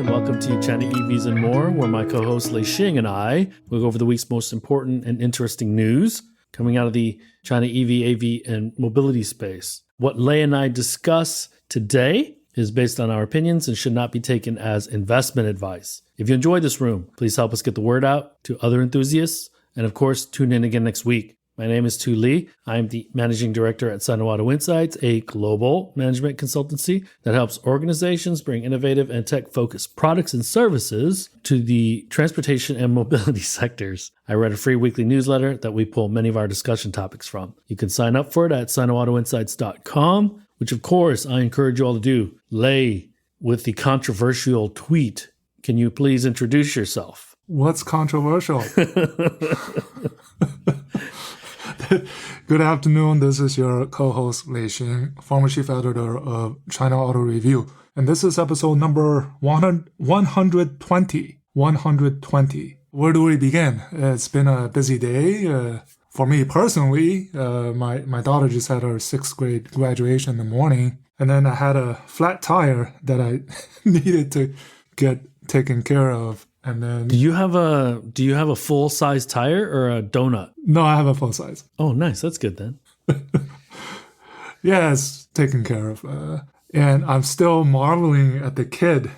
welcome to China EVs and More, where my co-host Lei Xing and I will go over the week's most important and interesting news coming out of the China EV, AV, and mobility space. What Lei and I discuss today is based on our opinions and should not be taken as investment advice. If you enjoyed this room, please help us get the word out to other enthusiasts, and of course, tune in again next week. My name is Tu Li. I am the Managing Director at NIO Insights, a global management consultancy that helps organizations bring innovative and tech-focused products and services to the transportation and mobility sectors. I write a free weekly newsletter that we pull many of our discussion topics from. You can sign up for it at sinoautoinsights.com, which of course I encourage you all to do. Lei, with the controversial tweet, can you please introduce yourself? What's controversial? Good afternoon. This is your co-host Lei Xing, former chief editor of China Auto Review. And this is episode number 120. 120. Where do we begin? It's been a busy day. For me personally, my daughter just had her 6th grade graduation in the morning. And then I had a flat tire that I needed to get taken care of. And then, Do you have a full size tire or a donut? No, I have a full size. Oh, nice. That's good then. Yeah, it's taken care of. And I'm still marveling at the kid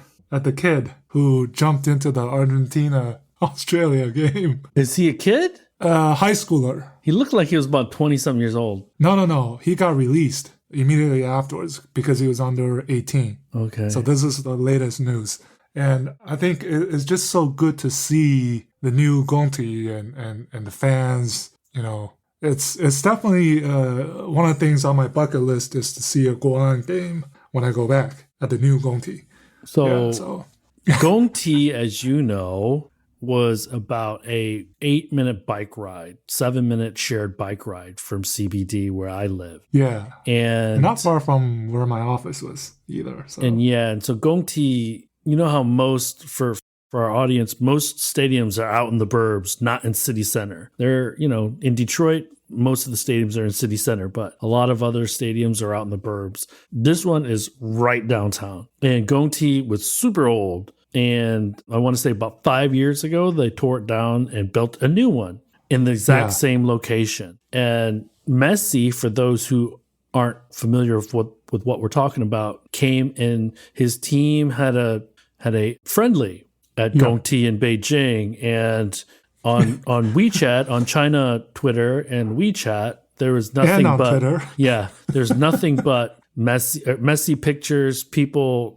who jumped into the Argentina-Australia game. Is he a kid? High schooler. He looked like he was about 20-something years old. No. He got released immediately afterwards because he was under 18. Okay. So this is the latest news. And I think it's just so good to see the new Gongti and the fans. You know, it's definitely one of the things on my bucket list is to see a Guoan game when I go back at the new Gongti. So Gongti, as you know, was about a 8-minute bike ride, 7-minute shared bike ride from CBD where I live. Yeah. And not far from where my office was either. So. And so Gongti, you know how for our audience, most stadiums are out in the burbs, not in city center. They're, in Detroit, most of the stadiums are in city center, but a lot of other stadiums are out in the burbs. This one is right downtown. And Gongti was super old. And I want to say about 5 years ago, they tore it down and built a new one in the exact same location. And Messi, for those who aren't familiar with what we're talking about, came and his team had a friendly at Gongti in Beijing, and on WeChat, on China Twitter and WeChat, there was nothing Twitter. There's nothing but Messi pictures,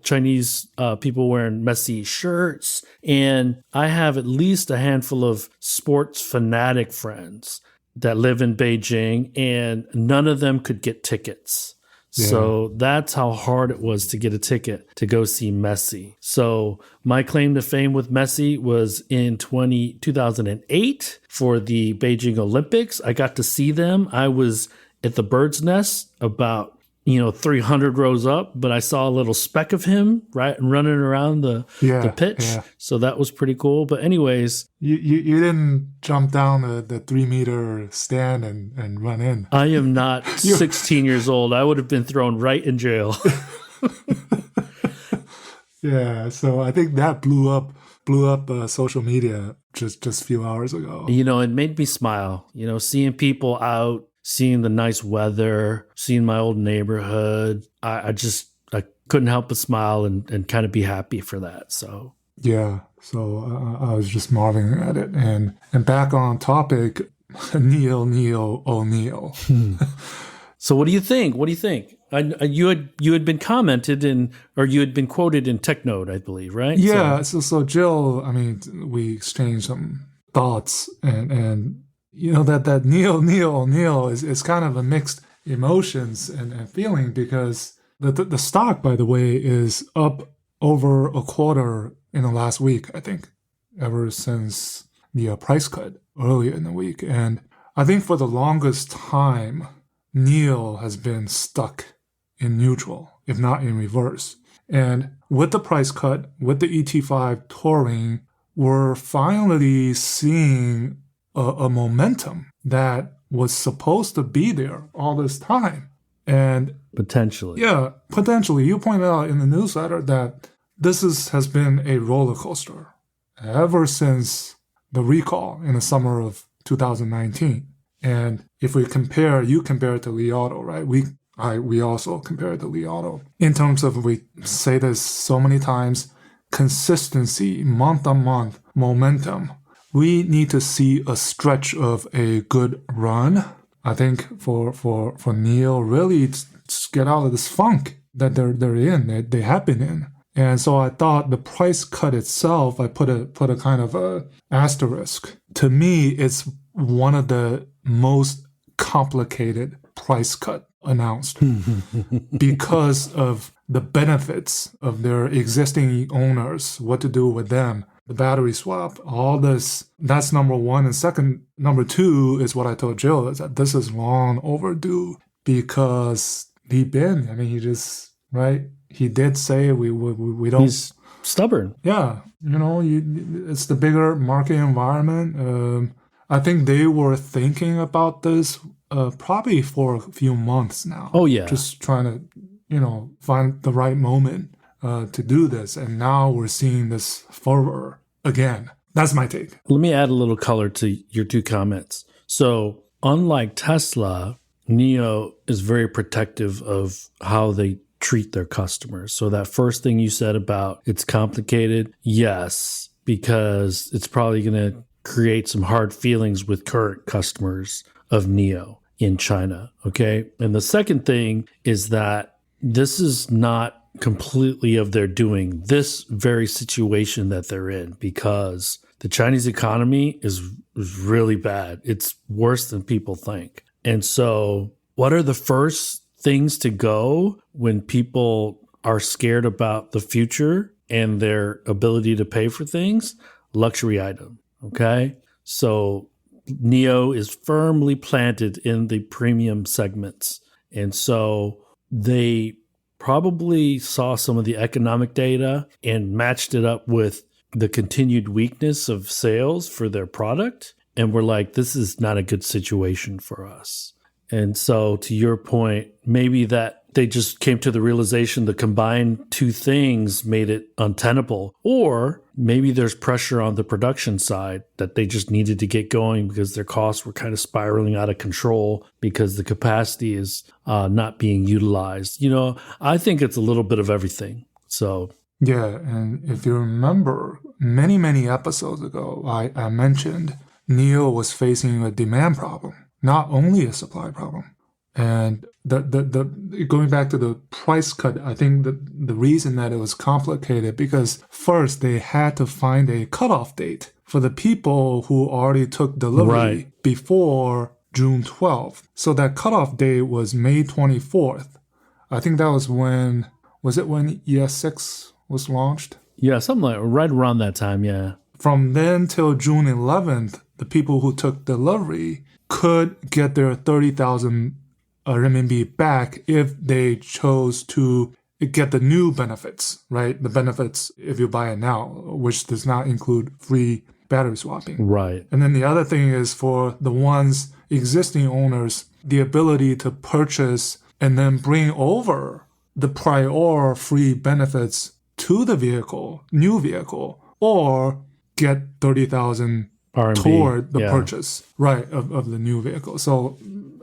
Chinese people wearing Messi shirts, and I have at least a handful of sports fanatic friends that live in Beijing, and none of them could get tickets. Yeah. So that's how hard it was to get a ticket to go see Messi. So my claim to fame with Messi was in 2008 for the Beijing Olympics. I got to see them. I was at the bird's nest about 300 rows up, but I saw a little speck of him running around the pitch. Yeah. So that was pretty cool. But anyways, you didn't jump down the 3-meter stand and run in. I am not 16 years old. I would have been thrown right in jail. Yeah. So I think that blew up social media just a few hours ago. It made me smile. Seeing people out, seeing the nice weather, seeing my old neighborhood, I couldn't help but smile and kind of be happy for that. So so I was just marveling at it. And back on topic, Neil O'Neill. So what do you think? You had been commented or you had been quoted in TechNode, I believe, right? Yeah. So Jill, we exchanged some thoughts and. That Neil O'Neill is kind of a mixed emotions and feeling, because the stock, by the way, is up over a quarter in the last week, I think, ever since the price cut earlier in the week. And I think for the longest time, Neil has been stuck in neutral, if not in reverse. And with the price cut, with the ET5 touring, we're finally seeing a momentum that was supposed to be there all this time. And potentially. Yeah, potentially. You pointed out in the newsletter that has been a roller coaster ever since the recall in the summer of 2019. And if you compare it to Li Auto, right? We also compare it to Li Auto. In terms of, we say this so many times, consistency, month on month, momentum. We need to see a stretch of a good run. I think for NIO, really to get out of this funk that they're in, they have been in. And so I thought the price cut itself, I put a kind of a asterisk. To me, it's one of the most complicated price cut announced because of the benefits of their existing owners, what to do with them, the battery swap, all this. That's number one. And number two is what I told Jill, is that this is long overdue because he did say we don't. He's stubborn. Yeah. It's the bigger market environment. I think they were thinking about this probably for a few months now. Oh, yeah. Just trying to, find the right moment to do this. And now we're seeing this fervor again. That's my take. Let me add a little color to your two comments. So unlike Tesla, NIO is very protective of how they treat their customers. So that first thing you said about it's complicated, yes, because it's probably going to create some hard feelings with current customers of NIO in China, okay? And the second thing is that this is not completely of their doing, this very situation that they're in, because the Chinese economy is really bad. It's worse than people think. And so what are the first things to go when people are scared about the future and their ability to pay for things? Luxury item, okay? So NIO is firmly planted in the premium segments. And so they probably saw some of the economic data and matched it up with the continued weakness of sales for their product. And we're like, this is not a good situation for us. And so to your point, maybe that they just came to the realization the combined two things made it untenable. Or maybe there's pressure on the production side that they just needed to get going because their costs were kind of spiraling out of control because the capacity is not being utilized. I think it's a little bit of everything. So yeah, and if you remember, many, many episodes ago, I mentioned NIO was facing a demand problem, not only a supply problem. And the going back to the price cut, I think the reason that it was complicated because first they had to find a cutoff date for the people who already took delivery before June 12th. So that cutoff date was May 24th. I think that was when ES6 was launched? Yeah, something like right around that time, yeah. From then till June 11th, the people who took delivery could get their 30,000 renminbi back if they chose to get the new benefits, right? The benefits if you buy it now, which does not include free battery swapping. Right. And then the other thing is for the ones existing owners, the ability to purchase and then bring over the prior free benefits to the new vehicle, or get 30,000 RMB, toward the purchase, right, of the new vehicle. So,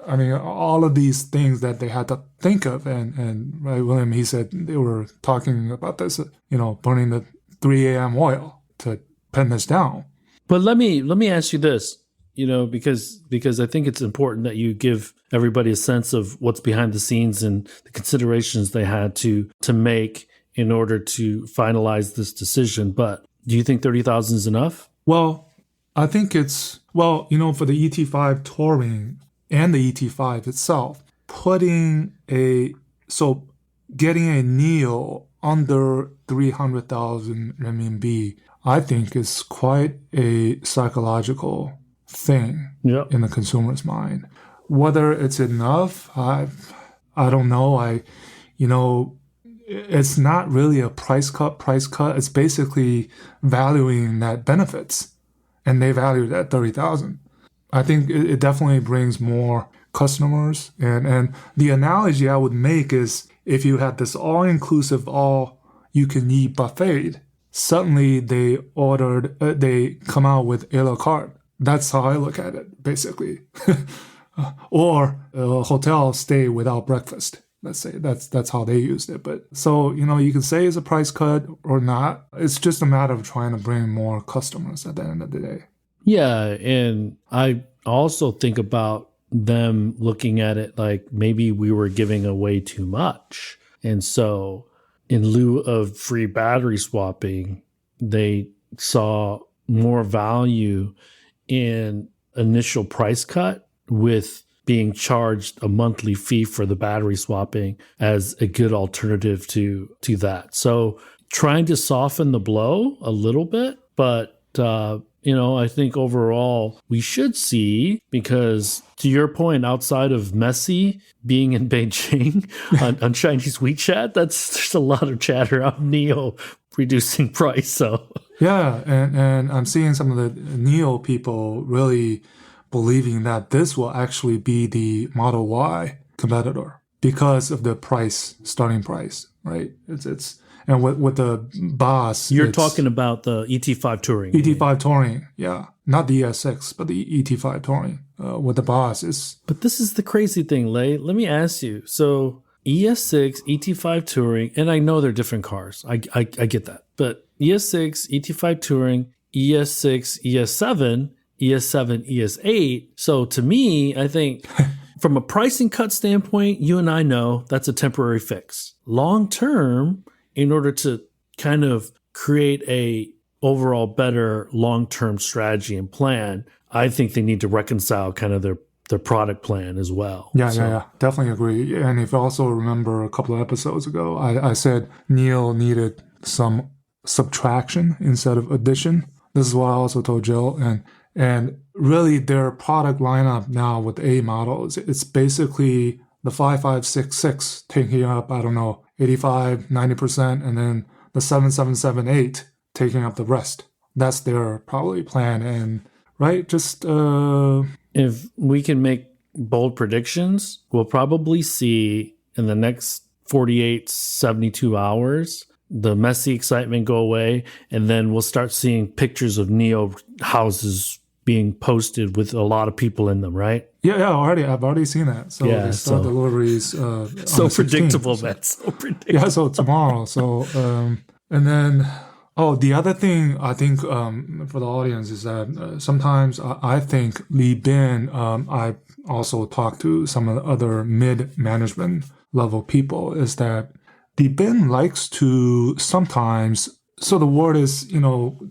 I mean, all of these things that they had to think of, and right, William, he said they were talking about this, burning the 3 a.m. oil to pen this down. But let me ask you this, because I think it's important that you give everybody a sense of what's behind the scenes and the considerations they had to make in order to finalize this decision. But do you think 30,000 is enough? Well, I think it's, for the ET5 Touring and the ET5 itself, getting a NIO under 300,000 renminbi, I think is quite a psychological thing in the consumer's mind. Whether it's enough, I don't know. It's not really a price cut. It's basically valuing that benefits, and they value it at 30,000. I think it definitely brings more customers. And the analogy I would make is if you had this all-inclusive, all you can eat buffet. Suddenly they come out with a la carte. That's how I look at it, basically. Or a hotel stay without breakfast. Let's say that's how they used it. But so, you can say it's a price cut or not. It's just a matter of trying to bring more customers at the end of the day. Yeah. And I also think about them looking at it like maybe we were giving away too much. And so in lieu of free battery swapping, they saw more value in initial price cut with being charged a monthly fee for the battery swapping as a good alternative to that. So trying to soften the blow a little bit, but I think overall we should see, because to your point, outside of Messi being in Beijing on Chinese WeChat, there's a lot of chatter on NIO reducing price. So yeah, and I'm seeing some of the NIO people really believing that this will actually be the Model Y competitor because of the starting price, right? It's and with the Boss, you're talking about the ET5 Touring. ET5 Touring, yeah, not the ES6, but the ET5 Touring with the Boss is. But this is the crazy thing, Lei. Let me ask you. So ES6, ET5 Touring, and I know they're different cars. I get that, but ES6, ET5 Touring, ES6, ES7. ES7, ES8. So to me, I think from a pricing cut standpoint, you and I know that's a temporary fix. Long term, in order to kind of create a overall better long-term strategy and plan, I think they need to reconcile kind of their product plan as well. Yeah. Definitely agree. And if you also remember a couple of episodes ago, I said NIO needed some subtraction instead of addition. This is what I also told Jill. And really, their product lineup now with A models, it's basically the 5566 taking up, 85, 90%, and then the 7778 taking up the rest. That's their probably plan. And right, just if we can make bold predictions, we'll probably see in the next 48, 72 hours the Messi excitement go away, and then we'll start seeing pictures of NIO houses being posted with a lot of people in them, right? Yeah, I've already seen that. So they start deliveries. So predictable, man. So predictable. Yeah, so tomorrow. So and then the other thing I think for the audience is that sometimes I think Li Bin. I also talked to some of the other mid-management level people. Is that Li Bin likes to sometimes, so the word is,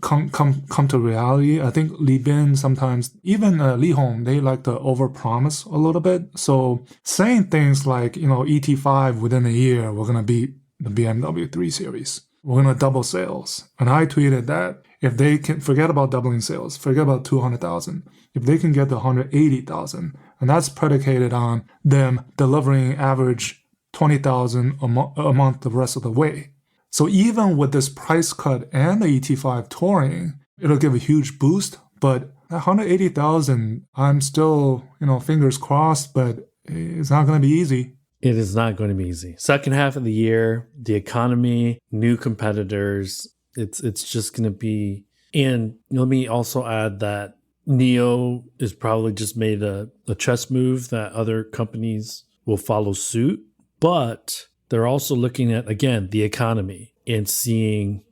come to reality. I think Li Bin sometimes, even Li Hong, they like to overpromise a little bit. So saying things like, ET5 within a year, we're going to beat the BMW 3 Series. We're going to double sales. And I tweeted that if they can, forget about doubling sales, forget about 200,000. If they can get to 180,000, and that's predicated on them delivering average 20,000 a month the rest of the way. So even with this price cut and the ET5 Touring, it'll give a huge boost. But 180,000, I'm still, fingers crossed, but it's not going to be easy. It is not going to be easy. Second half of the year, the economy, new competitors, it's just going to be. And let me also add that NIO is probably just made a chess move that other companies will follow suit. But they're also looking at, again, the economy and seeing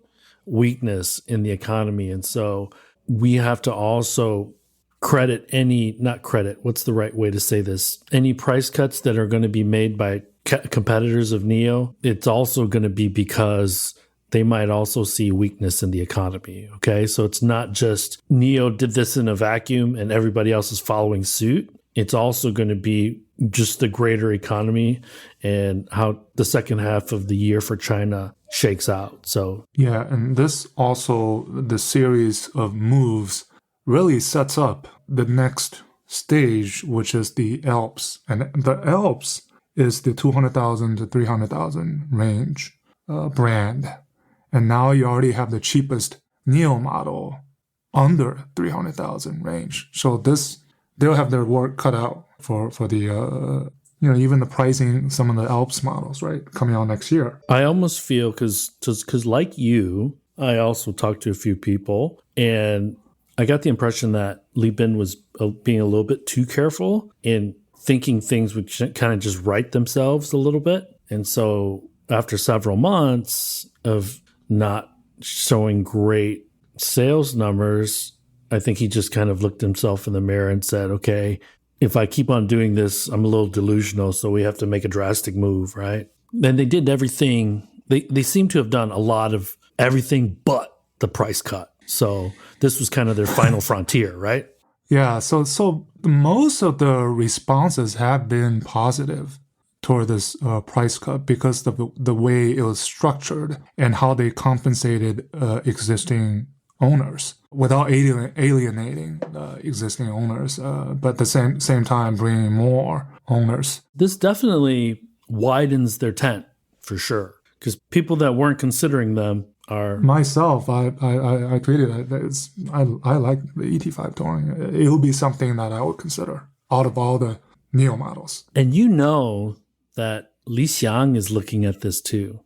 weakness in the economy. And so we have to also what's the right way to say this? Any price cuts that are going to be made by competitors of NIO, it's also going to be because they might also see weakness in the economy. Okay. So it's not just NIO did this in a vacuum and everybody else is following suit. It's also going to be just the greater economy and how the second half of the year for China shakes out. So yeah, and this also, the series of moves really sets up the next stage, which is the Alps. And the Alps is the 200,000 to 300,000 range brand. And now you already have the cheapest NIO model under 300,000 range. So they'll have their work cut out for the even the pricing, some of the Alps models, right, coming out next year. I almost feel because like you, I also talked to a few people, and I got the impression that Li Bin was being a little bit too careful in thinking things would kind of just right themselves a little bit. And so after several months of not showing great sales numbers, I think he just kind of looked himself in the mirror and said, okay, if I keep on doing this, I'm a little delusional, so we have to make a drastic move, right? And they did everything. They seem to have done a lot of everything but the price cut. So this was kind of their final frontier, right? Yeah, so most of the responses have been positive toward this price cut because of the way it was structured and how they compensated existing owners without alienating existing owners, but at the same time bringing more owners. This definitely widens their tent for sure, because people that weren't considering them are... Myself, I tweeted that I like the ET5 Touring. It will be something that I would consider out of all the NIO models. And you know that Li Xiang is looking at this too,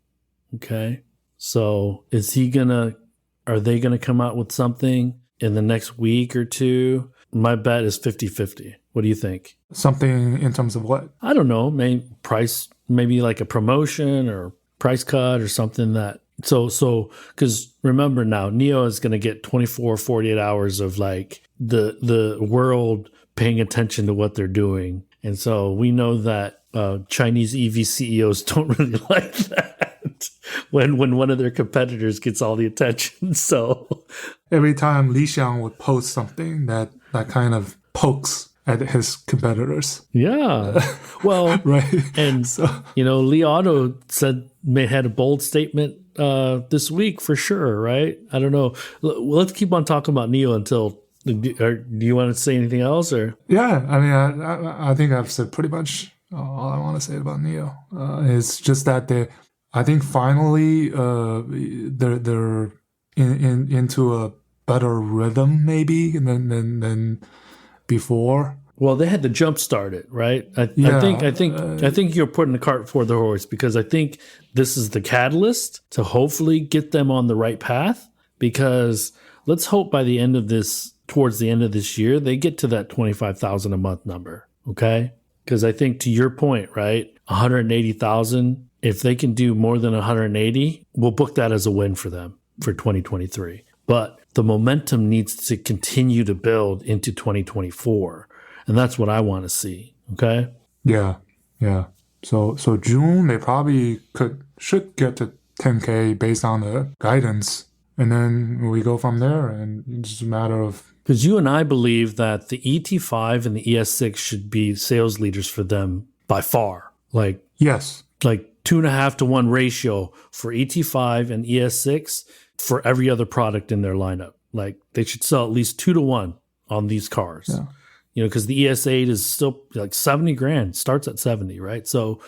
okay? So are they going to come out with something in the next week or two? My bet is 50-50. What do you think? Something in terms of what? I don't know. Maybe like a promotion or price cut or something that... So, because remember now, NIO is going to get 24, 48 hours of like the world paying attention to what they're doing. And so we know that Chinese EV CEOs don't really like that when one of their competitors gets all the attention. So every time Li Xiang would post something that kind of pokes at his competitors. Yeah. Well, right. And, Li Auto had a bold statement this week for sure, right? I don't know. Let's keep on talking about NIO until... do you want to say anything else? Or yeah, I mean, I think I've said pretty much all I want to say about NIO. It's just that I think finally they're into a better rhythm maybe than before. Well, they had to jump start it, right? I think you're putting the cart before the horse, because I think this is the catalyst to hopefully get them on the right path. Because let's hope by towards the end of this year, they get to that 25,000 a month number. Okay, because I think to your point, right, 180,000. If they can do more than 180, we'll book that as a win for them for 2023. But the momentum needs to continue to build into 2024. And that's what I want to see. Okay. Yeah. So June they probably should get to 10K based on the guidance, and then we go from there. And it's just a matter of, because you and I believe that the ET5 and the ES6 should be sales leaders for them by far. Yes, like 2.5 to 1 ratio for ET5 and ES6 for every other product in their lineup. Like they should sell at least 2 to 1 on these cars. Yeah. Because the ES8 is still like $70,000, starts at 70, right? So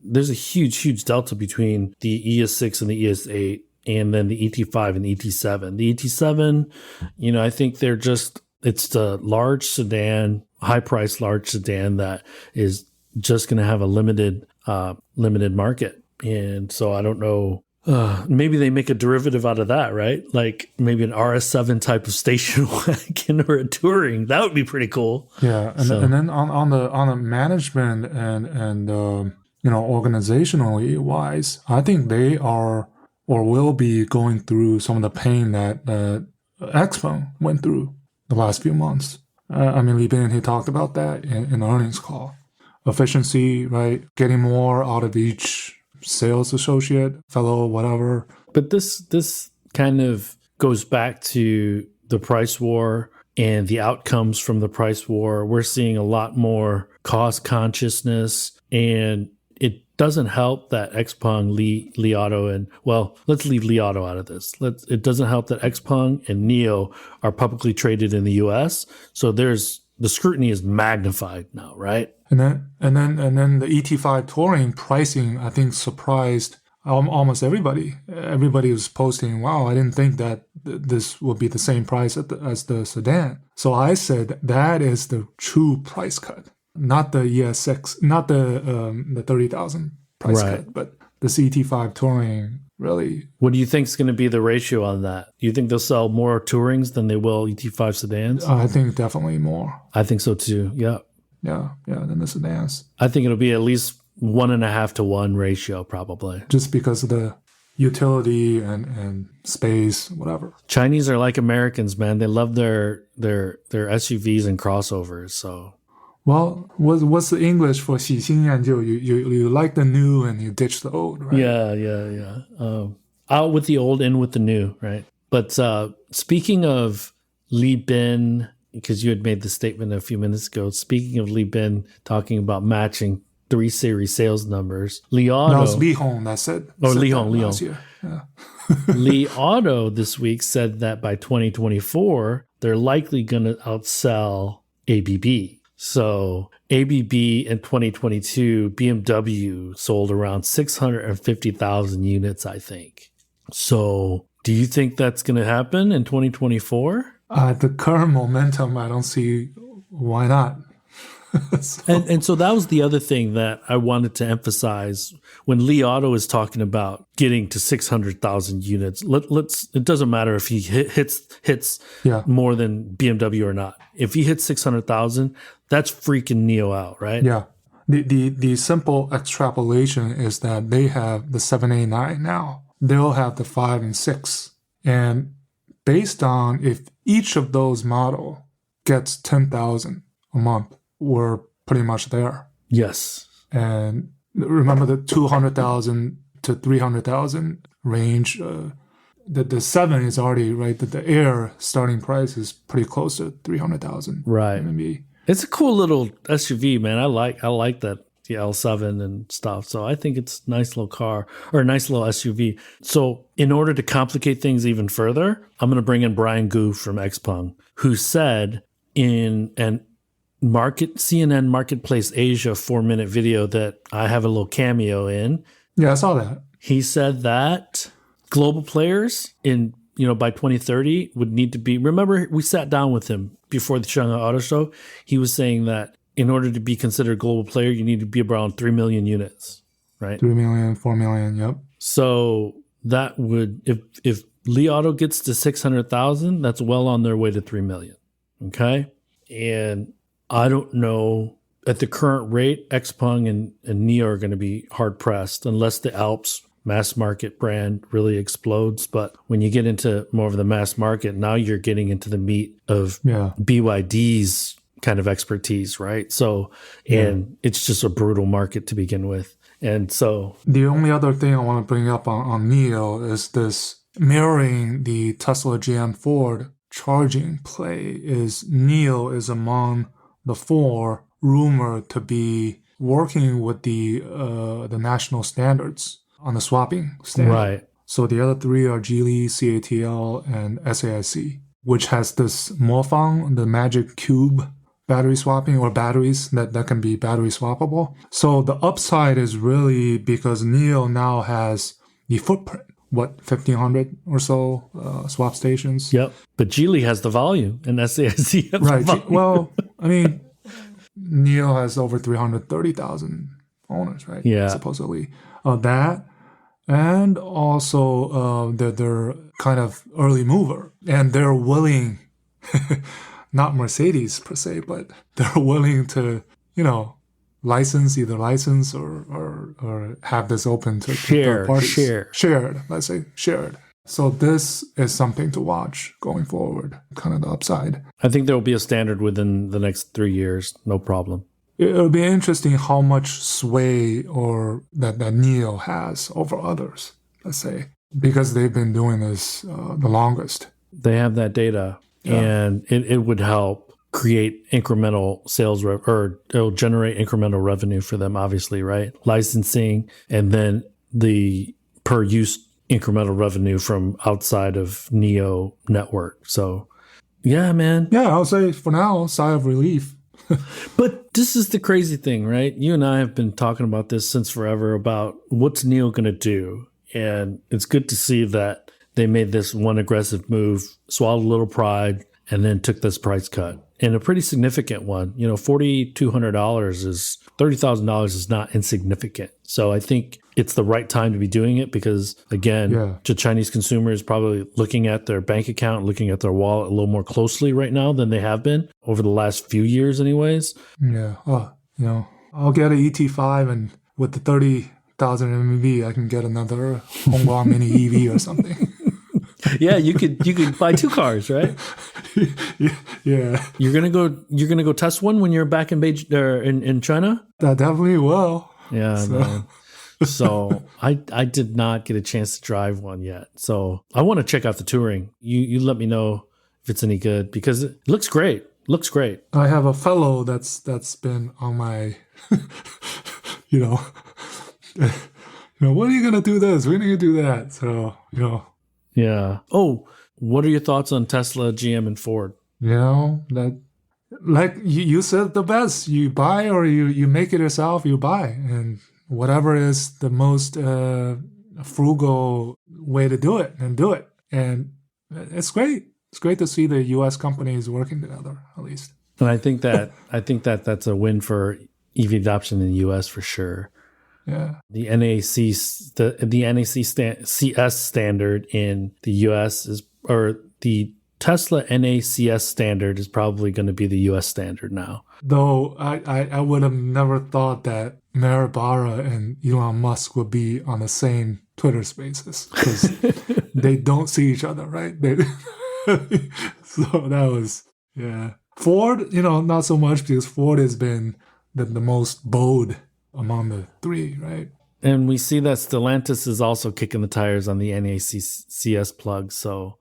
there's a huge delta between the ES6 and the ES8, and then the ET5 and the ET7. The ET7, I think it's the large sedan, high-priced large sedan that is just going to have a limited market. And so I don't know. Maybe they make a derivative out of that, right? Like maybe an RS7 type of station wagon or a touring. That would be pretty cool. Yeah, and then on the management and organizationally wise, I think they are or will be going through some of the pain that Xpeng went through the last few months. Li Bin, he talked about that in the earnings call. Efficiency, right? Getting more out of each sales associate, fellow, whatever. But this kind of goes back to the price war and the outcomes from the price war. We're seeing a lot more cost consciousness, and it doesn't help that Xpeng, Li Auto, and let's leave Li Auto out of this. It doesn't help that Xpeng and NIO are publicly traded in the U.S. So the scrutiny is magnified now, right? And then the ET5 Touring pricing, I think, surprised almost everybody. Everybody was posting, wow, I didn't think that this would be the same price as the sedan. So I said that is the true price cut. not the ES6, not the 30,000 price Right. cut, but the CT5 Touring really. What do you think is going to be the ratio on that? Do you think they'll sell more Tourings than they will ET5 sedans? I think definitely more. I think so too. Yeah. Yeah, than the sedans. I think it'll be at least 1.5 to 1 ratio, probably. Just because of the utility and space, whatever. Chinese are like Americans, man. They love their SUVs and crossovers. So, well, what's the English for 喜新厌旧? You like the new and you ditch the old, right? Yeah. Out with the old, in with the new, right? But speaking of Li Bin, because you had made the statement a few minutes ago, speaking of Li Bin talking about matching 3 Series sales numbers, Li Auto... That was Li Hong that said... Li Hong. Yeah. Li Auto this week said that by 2024, they're likely going to outsell ABB. So ABB in 2022, BMW sold around 650,000 units, I think. So do you think that's going to happen in 2024? The current momentum, I don't see why not. And so that was the other thing that I wanted to emphasize when Li Auto is talking about getting to 600,000 units. It doesn't matter if he hits more than BMW or not. If he hits 600,000, that's freaking NIO out, right? Yeah. The simple extrapolation is that they have the 789 now. They'll have the 5 and 6. And based on if each of those model gets 10,000 a month, we're pretty much there. Yes. And remember the 200,000 to 300,000 range. The 7 is already right. The Air starting price is pretty close to 300,000. Right. Maybe. It's a cool little SUV, man. I like that, the L7 and stuff. So I think it's a nice little car, or a nice little SUV. So in order to complicate things even further, I'm going to bring in Brian Gu from XPeng, who said in an CNN Marketplace Asia 4-minute video that I have a little cameo in. Yeah, I saw that. He said that global players by 2030 would need to be, remember we sat down with him before the Shanghai Auto Show. He was saying that in order to be considered a global player, you need to be around 3 million units, right? 3 million, 4 million, yep. So that would, if Li Auto gets to 600,000, that's well on their way to 3 million, okay? And I don't know, at the current rate, XPeng and NIO are going to be hard-pressed unless the Alps mass market brand really explodes. But when you get into more of the mass market, now you're getting into the meat of BYD's kind of expertise, right? So, and it's just a brutal market to begin with. And so... The only other thing I want to bring up on NIO is this mirroring the Tesla, GM, Ford charging play is NIO is among the 4 rumored to be working with the national standards on the swapping standard. Right. So the other 3 are Geely, CATL, and SAIC, which has this Morphang, the magic cube battery swapping, or batteries that can be battery swappable. So the upside is really because NIO now has the footprint. 1,500 or so swap stations. Yep. But Geely has the volume, and SAIC has the volume. Well, I mean, NIO has over 330,000 owners, right? Yeah. Supposedly. That, and also they're kind of early mover, and they're willing, not Mercedes per se, but they're willing to, either license or have this open to third parties. Shared, let's say shared. So this is something to watch going forward, kind of the upside. I think there will be a standard within the next 3 years, no problem. It'll be interesting how much sway or that NIO has over others, let's say, because they've been doing this the longest. They have that data, and it would help create incremental sales or it'll generate incremental revenue for them, obviously, right? Licensing, and then the per use incremental revenue from outside of NIO network. So, yeah, man. Yeah, I'll say for now, sigh of relief. But this is the crazy thing, right? You and I have been talking about this since forever about what's NIO going to do. And it's good to see that they made this one aggressive move, swallowed a little pride, and then took this price cut. and a pretty significant one. $4,200 is $30,000 is not insignificant. So I think it's the right time to be doing it because, again, the Chinese consumer is probably looking at their bank account, looking at their wallet a little more closely right now than they have been over the last few years anyways. Yeah. I'll get an ET5 and with the 30,000 MB, I can get another Honghua Mini EV or something. Yeah, you could buy 2 cars, right? Yeah. You're gonna go test one when you're back in Beijing or in China? That definitely will. Yeah, man. So I did not get a chance to drive one yet. So I want to check out the Touring. You let me know if it's any good because it looks great. Looks great. I have a fellow that's been on my, when are you gonna do this? When are you gonna do that? So Yeah. Oh, what are your thoughts on Tesla, GM, and Ford? That, like you said, the best. You buy or you make it yourself. You buy, and whatever is the most frugal way to do it, and do it. And it's great. It's great to see the U.S. companies working together, at least. And I think that's a win for EV adoption in the U.S. for sure. Yeah. The NACS standard in the US or the Tesla NACS standard is probably going to be the US standard now. Though I would have never thought that Maribara and Elon Musk would be on the same Twitter spaces because they don't see each other, right? So that was, Ford, not so much because Ford has been the most bold among the 3, right? And we see that Stellantis is also kicking the tires on the NACS plug. So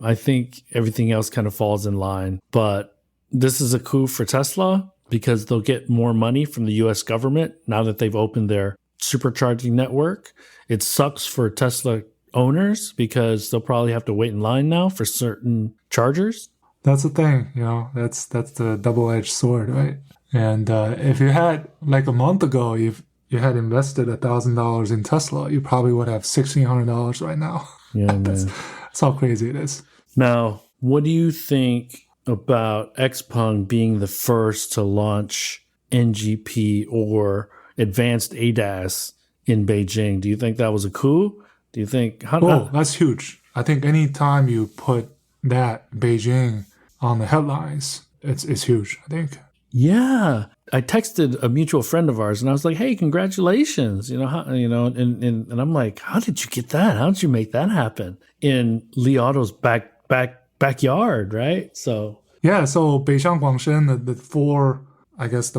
I think everything else kind of falls in line. But this is a coup for Tesla because they'll get more money from the U.S. government now that they've opened their supercharging network. It sucks for Tesla owners because they'll probably have to wait in line now for certain chargers. That's the thing, that's the double-edged sword, right? And if you had, like a month ago, if you had invested $1,000 in Tesla, you probably would have $1,600 right now. Yeah, man. That's how crazy it is. Now, what do you think about XPeng being the first to launch NGP or advanced ADAS in Beijing? Do you think that was a coup? Do you think... that's huge. I think anytime you put that Beijing on the headlines, it's huge, I think. Yeah, I texted a mutual friend of ours, and I was like, "Hey, congratulations!" And I'm like, "How did you get that? How did you make that happen in Li Auto's backyard?" Right? So so Beishan, Guangshen, the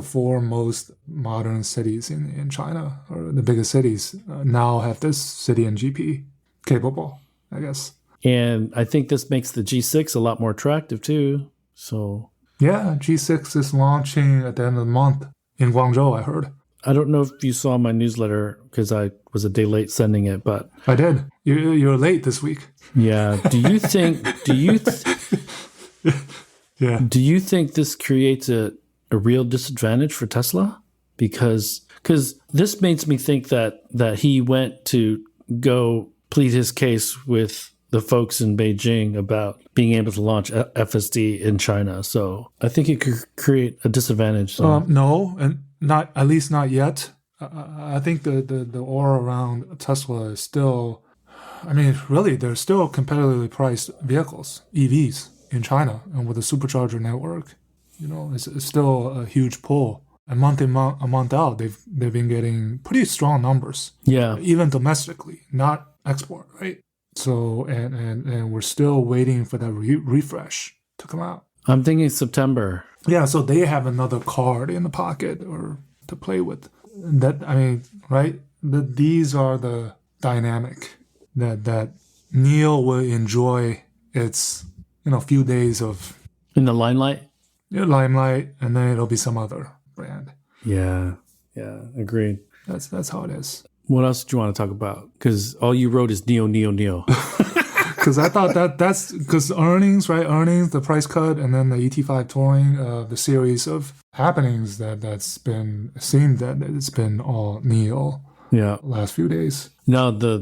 4 most modern cities in China, or the biggest cities, now have this city NGP capable, I guess. And I think this makes the G6 a lot more attractive too. So. Yeah, G6 is launching at the end of the month in Guangzhou, I heard. I don't know if you saw my newsletter because I was a day late sending it, but... I did. You're late this week. Yeah. Do you think this creates a real disadvantage for Tesla? Because this makes me think that he went to go plead his case with the folks in Beijing about being able to launch FSD in China. So I think it could create a disadvantage. So. No, and not, at least not yet. I think the aura around Tesla is still, really, they're still competitively priced vehicles, EVs, in China. And with the supercharger network, it's still a huge pull. A month out, they've been getting pretty strong numbers. Yeah. Even domestically, not export, right? So, and we're still waiting for that refresh to come out. I'm thinking September. Yeah, so they have another card in the pocket or to play with. Right? These are the dynamic that NIO will enjoy its, few days of... In the limelight? Limelight, and then it'll be some other brand. Yeah, agreed. That's how it is. What else do you want to talk about? Because all you wrote is NIO. Because I thought that's because earnings, the price cut, and then the ET5 touring, the series of happenings that's been, it seemed that it's been all NIO. Yeah. Last few days. No, the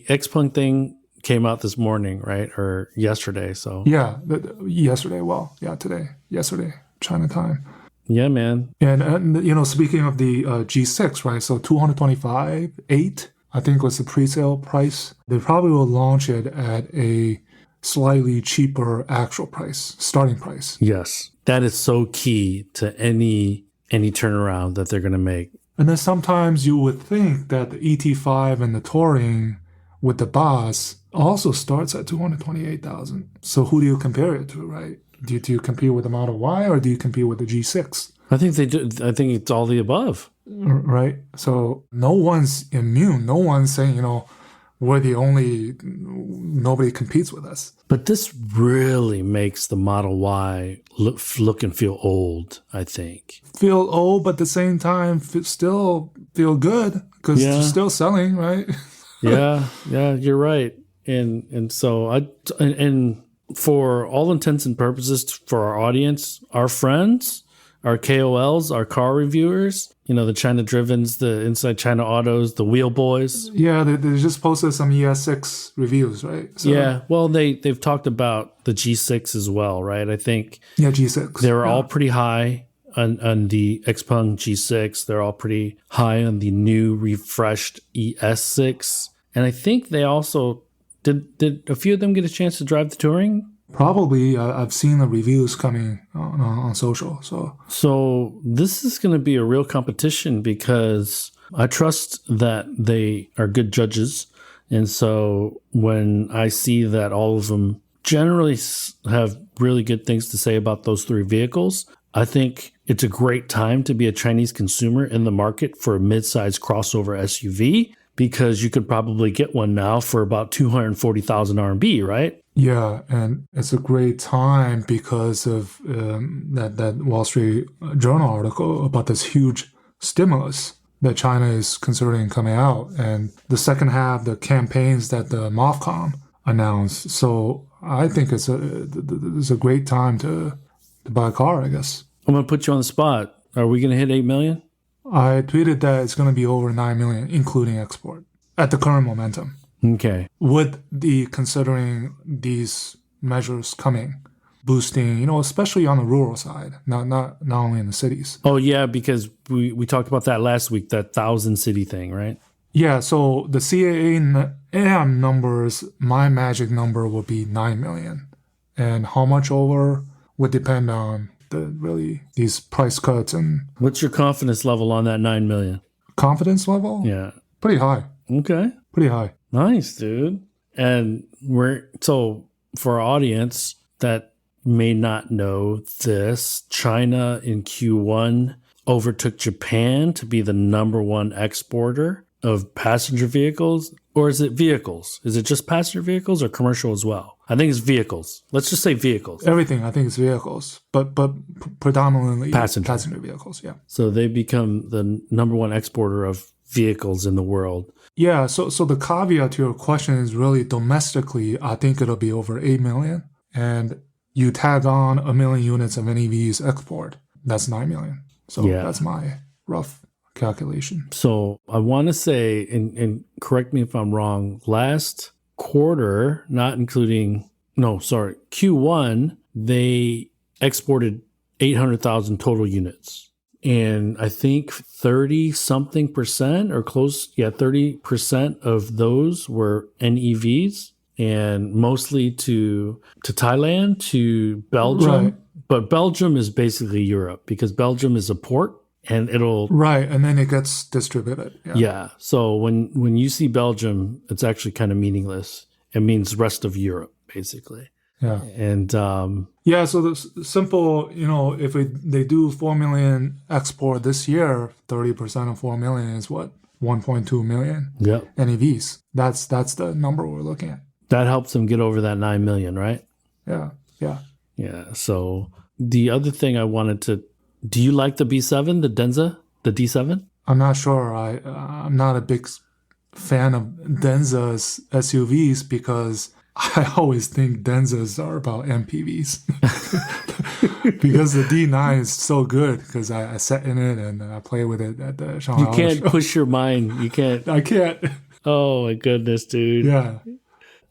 XPeng thing came out this morning, right? Or yesterday. So Yeah, yesterday. Well, yeah, today. Yesterday, China time. yeah, man. And you know, speaking of the G6, right? So 225.8, I think was the pre-sale price. They probably will launch it at a slightly cheaper actual price, starting price. Yes. That is so key to any turnaround that they're going to make. And then sometimes you would think that the ET5 and the Touring with the Boss also starts at 228,000. So who do you compare it to, right? Do you compete with the Model Y or do you compete with the G6? I think they do. I think it's all the above. Right? So no one's immune. No one's saying, you know, we're the only, nobody competes with us. But this really makes the Model Y look and feel old, I think. Feel old, but at the same time, still feel good because they're still selling, right? yeah, you're right. And so and for all intents and purposes, for our audience, our friends, our KOLs, our car reviewers, you know, the China Drivens, the Inside China Autos, the Wheel Boys. Yeah, they just posted some ES6 reviews, right? So, yeah, well, they've talked about the G6 as well, right? I think G6. They were all pretty high on the Xpeng G6. They're all pretty high on the new refreshed ES6. And I think they also, did a few of them get a chance to drive the Touring? Probably. I've seen the reviews coming on social. So this is going to be a real competition because I trust that they are good judges. And so when I see that all of them generally have really good things to say about those three vehicles, I think it's a great time to be a Chinese consumer in the market for a mid-size crossover SUV because you could probably get one now for about 240,000 RMB, right? Yeah, and it's a great time because of that Wall Street Journal article about this huge stimulus that China is considering coming out, and the second half, the campaigns that the MOFCOM announced. So I think it's a great time to buy a car, I guess. I'm going to put you on the spot. Are we going to hit 8 million? I tweeted that it's going to be over 9 million, including export, at the current momentum. Okay. With considering these measures coming, boosting, you know, especially on the rural side, not only in the cities. Oh, yeah, because we talked about that last week, that 1,000 city thing, right? Yeah, so the CAA numbers, my magic number will be 9 million. And how much over would depend on these price cuts. And what's your confidence level on that 9 million? Confidence level? Yeah. Pretty high. Okay. Pretty high. Nice, dude. And so for our audience that may not know this, China in Q1 overtook Japan to be the number one exporter of passenger vehicles. Or is it vehicles? Is it just passenger vehicles or commercial as well? I think it's vehicles. Let's just say vehicles. Everything, I think it's vehicles, but predominantly passenger vehicles, yeah. So they become the number one exporter of vehicles in the world. Yeah, so the caveat to your question is really domestically, I think it'll be over 8 million. And you tag on 1 million units of NEVs export, that's 9 million. So that's my rough calculation. So I want to say, and correct me if I'm wrong, last quarter, Q1, they exported 800,000 total units. And I think 30% or close, 30% of those were NEVs, and mostly to Thailand, to Belgium. Right. But Belgium is basically Europe because Belgium is a port. And and then it gets distributed. Yeah. So when you see Belgium, it's actually kind of meaningless. It means rest of Europe, basically. Yeah. And so the simple, you know, if they do 4 million export this year, 30% of 4 million is what? 1.2 million NEVs. That's the number we're looking at. That helps them get over that 9 million, right? Yeah. So the other thing I wanted to, do you like the B7, the D7? I'm not sure. I'm not a big fan of Denza's SUVs because I always think Denzas are about MPVs. Because the D9 is so good because I sat in it and I play with it at the Shanghai Auto Show. You can't push your mind. You can't. I can't. Oh, my goodness, dude. Yeah.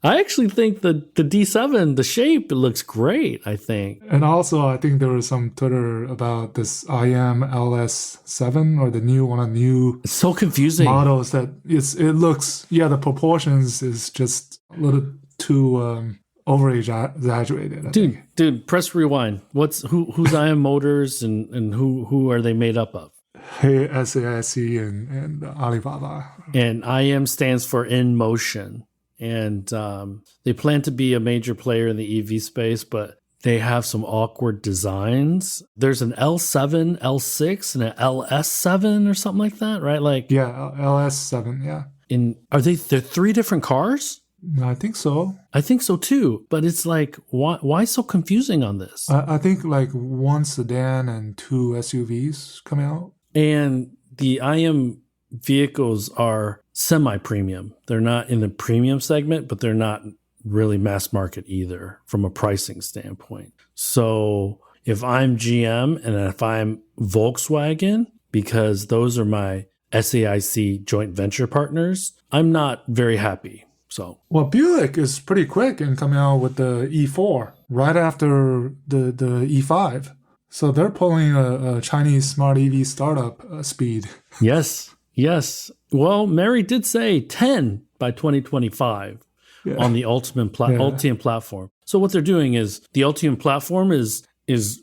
I actually think the D7, the shape, it looks great, I think. And also, I think there was some Twitter about this IMLS7 or the new one of the new It's so confusing. models that it looks, the proportions is just a little too over exaggerated. Dude, press rewind. Who's IM Motors and who are they made up of? Hey, SAIC and Alibaba. And IM stands for In Motion. And they plan to be a major player in the EV space, but they have some awkward designs. There's an L7, L6, and an LS7 or something like that, right? Like LS7, yeah. Are they're three different cars? I think so. I think so too. But it's like, why so confusing on this? I think like one sedan and two SUVs come out. And the IM vehicles are semi-premium. They're not in the premium segment, but they're not really mass market either from a pricing standpoint. So if I'm GM and if I'm Volkswagen, because those are my SAIC joint venture partners, I'm not very happy. So, well, Buick is pretty quick in coming out with the E4 right after the E5. So they're pulling a Chinese smart EV startup speed. Yes. Well, Mary did say 10 by 2025 on the Ultium platform. So what they're doing is the Ultium platform is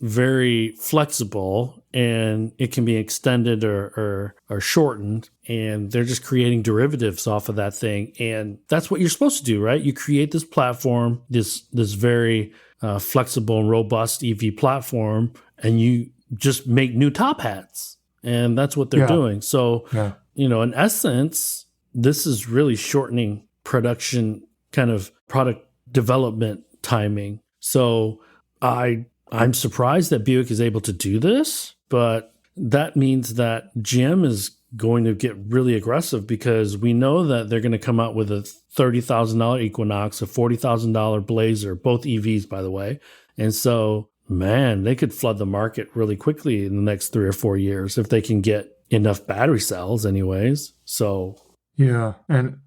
very flexible and it can be extended or shortened. And they're just creating derivatives off of that thing. And that's what you're supposed to do, right? You create this platform, this very flexible and robust EV platform, and you just make new top hats. And that's what they're doing. So, in essence, this is really shortening production kind of product development timing. So I'm surprised that Buick is able to do this, but that means that GM is going to get really aggressive because we know that they're going to come out with a $30,000 Equinox, a $40,000 Blazer, both EVs, by the way. And so, man, they could flood the market really quickly in the next 3 or 4 years if they can get enough battery cells anyways. So, and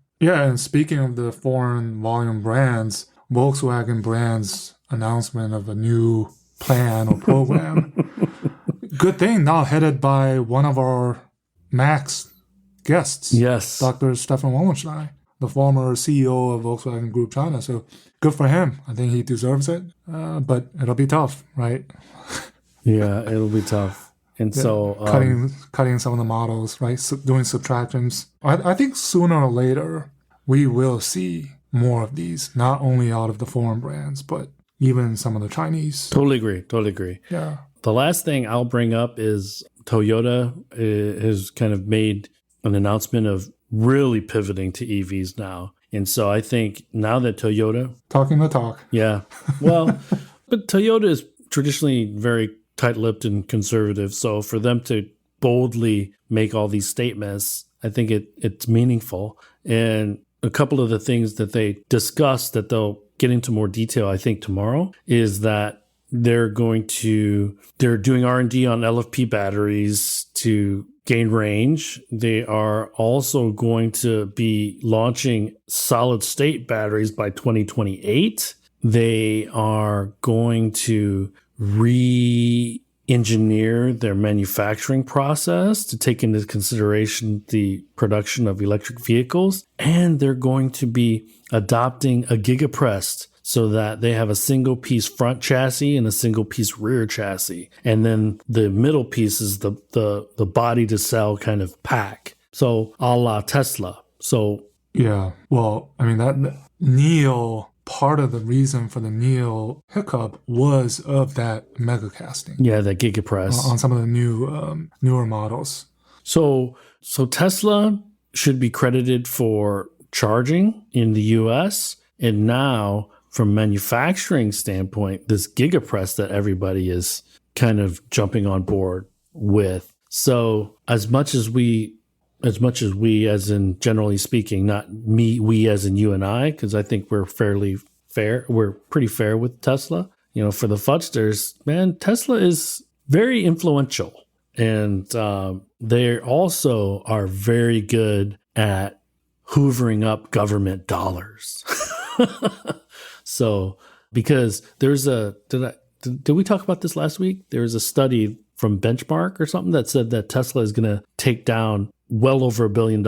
speaking of the foreign volume brands, Volkswagen brand's announcement of a new plan or program. Good thing now headed by one of our Max guests. Yes. Dr. Stefan Wallenstein, the former CEO of Volkswagen Group China. So good for him. I think he deserves it. But it'll be tough, right? Yeah, it'll be tough. And so cutting some of the models, right? Doing subtractions. I think sooner or later we will see more of these, not only out of the foreign brands, but even some of the Chinese. Totally agree. Yeah. The last thing I'll bring up is Toyota has kind of made an announcement of really pivoting to EVs now. And so I think now that Toyota... Talking the talk. Yeah. Well, but Toyota is traditionally very tight-lipped and conservative. So for them to boldly make all these statements, I think it's meaningful. And a couple of the things that they discussed that they'll get into more detail, I think, tomorrow, is that they're doing R&D on LFP batteries to gain range. They are also going to be launching solid state batteries by 2028. They are going to re-engineer their manufacturing process to take into consideration the production of electric vehicles. And they're going to be adopting a gigapress so that they have a single piece front chassis and a single piece rear chassis. And then the middle piece is the body to cell kind of pack. So a la Tesla. So yeah, well, I mean, that NIO, part of the reason for the NIO hiccup was of that mega casting. Yeah, that gigapress. On some of the newer models. So Tesla should be credited for charging in the US. And now, from a manufacturing standpoint, this gigapress that everybody is kind of jumping on board with. So as much as we, as in generally speaking, not we as in you and I, because I think we're fairly fair. We're pretty fair with Tesla. For the fudsters, man, Tesla is very influential. And they also are very good at hoovering up government dollars. So because there's did we talk about this last week? There was a study from Benchmark or something that said that Tesla is going to take down well over $1 billion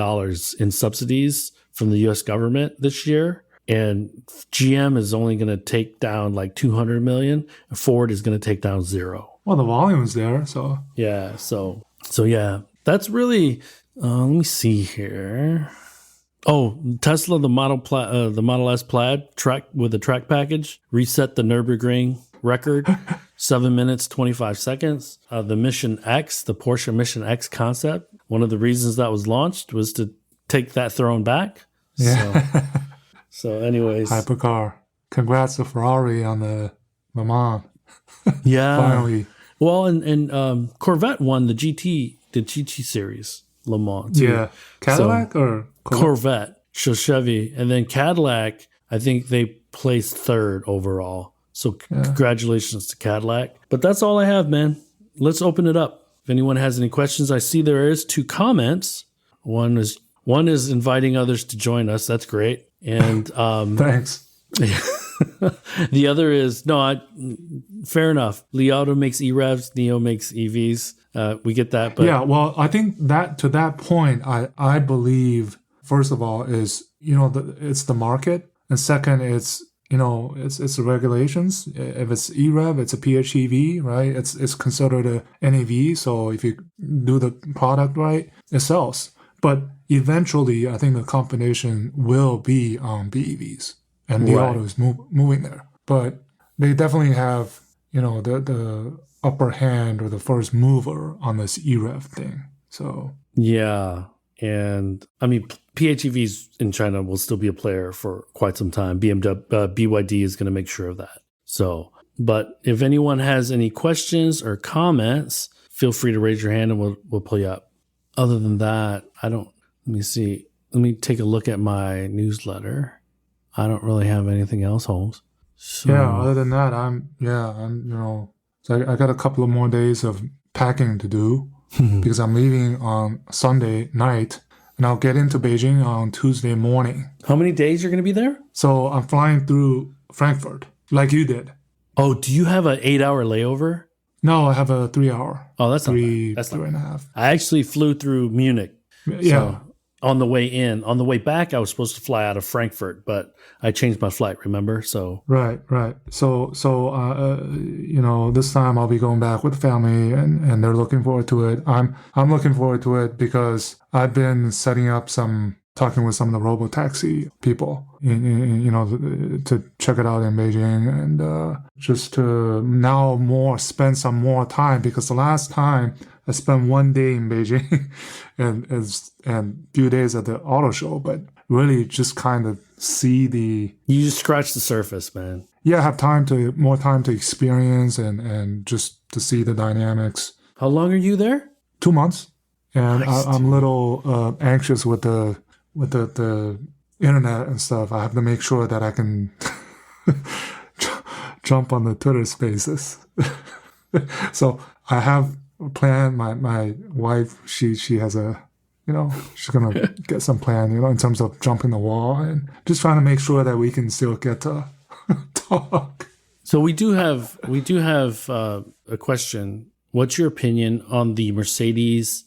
in subsidies from the U.S. government this year. And GM is only going to take down like 200 million. Ford is going to take down 0. Well, the volume is there, so. Yeah. So yeah, that's really, let me see here. Oh, Tesla, the Model S Plaid track with the track package reset the Nürburgring record, 7 minutes, 25 seconds. The Mission X, the Porsche Mission X concept, one of the reasons that was launched was to take that throne back. Yeah. So anyways. Hypercar. Congrats to Ferrari on the Le Mans. Yeah. Finally. Well, and Corvette won the GT series, Le Mans too. Yeah. Cadillac or Corvette? So Chevy. And then Cadillac, I think they placed 3rd overall. So congratulations to Cadillac. But that's all I have, man. Let's open it up. If anyone has any questions, I see there is 2 comments. One is inviting others to join us. That's great. And thanks. The other is fair enough. Li Auto makes EREVs, NIO makes EVs. We get that, but yeah. Well, I think that to that point, I believe first of all is it's the market, and second it's it's the regulations. If it's EREV, it's a PHEV, right? It's considered a NEV. So if you do the product right, it sells. But eventually, I think the combination will be on BEVs, and the auto is moving there. But they definitely have, the upper hand or the first mover on this EREV thing. So yeah, and I mean PHEVs in China will still be a player for quite some time. BYD is going to make sure of that. So, but if anyone has any questions or comments, feel free to raise your hand and we'll pull you up. Other than that, let me see. Let me take a look at my newsletter. I don't really have anything else, Holmes. So, yeah, other than that, so I got a couple of more days of packing to do because I'm leaving on Sunday night and I'll get into Beijing on Tuesday morning. How many days you're going to be there? So I'm flying through Frankfurt like you did. Oh, do you have an 8-hour layover? No, I have a 3-hour. Oh, that's three, not bad. That's 3.5. I actually flew through Munich. Yeah. So on the way in. On the way back, I was supposed to fly out of Frankfurt, but I changed my flight, remember? So Right. So this time I'll be going back with the family and they're looking forward to it. I'm looking forward to it because I've been talking with some of the robo-taxi people, to check it out in Beijing and just to now spend some more time, because the last time I spent 1 day in Beijing and few days at the auto show, but really just kind of see You just scratch the surface, man. Yeah, have more time to experience and just to see the dynamics. How long are you there? 2 months. And Nice, I'm a little anxious with the internet and stuff. I have to make sure that I can jump on the Twitter spaces. So I have a plan. My wife, she has a, she's going to get some plan, in terms of jumping the wall and just trying to make sure that we can still get to talk. So we do have a question. What's your opinion on the Mercedes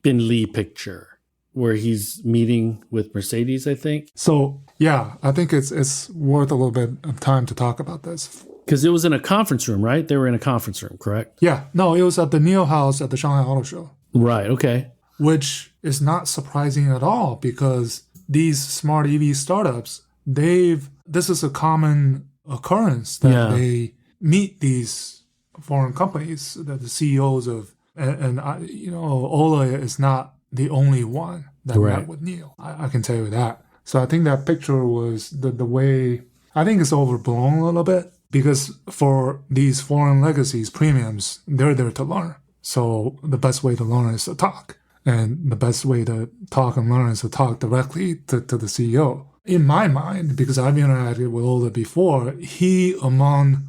Bin Lee picture where he's meeting with Mercedes, I think? So, yeah, I think it's worth a little bit of time to talk about this. Because it was in a conference room, right? They were in a conference room, correct? Yeah. No, it was at the NIO house at the Shanghai Auto Show. Right, okay. Which is not surprising at all because these smart EV startups, this is a common occurrence that they meet these foreign companies, that the CEOs of, and Ola is not the only one that met with NIO. I can tell you that. So I think that picture was the way, I think it's overblown a little bit because for these foreign legacies, premiums, they're there to learn. So the best way to learn is to talk. And the best way to talk and learn is to talk directly to the CEO. In my mind, because I've interacted with Ola before, he, among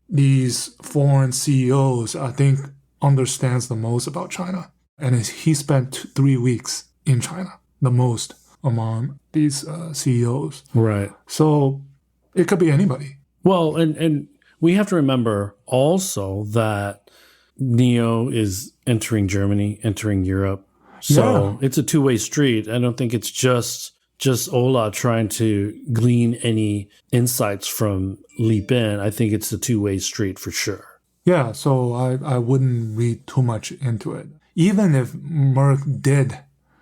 these foreign CEOs, I think understands the most about China. And he spent 3 weeks in China, the most among these CEOs. Right. So It could be anybody. Well, and we have to remember also that NIO is entering Germany, entering Europe. So it's a two-way street. I don't think it's just Ola trying to glean any insights from Leap In. I think it's a two-way street for sure. Yeah, so I wouldn't read too much into it. Even if Merck did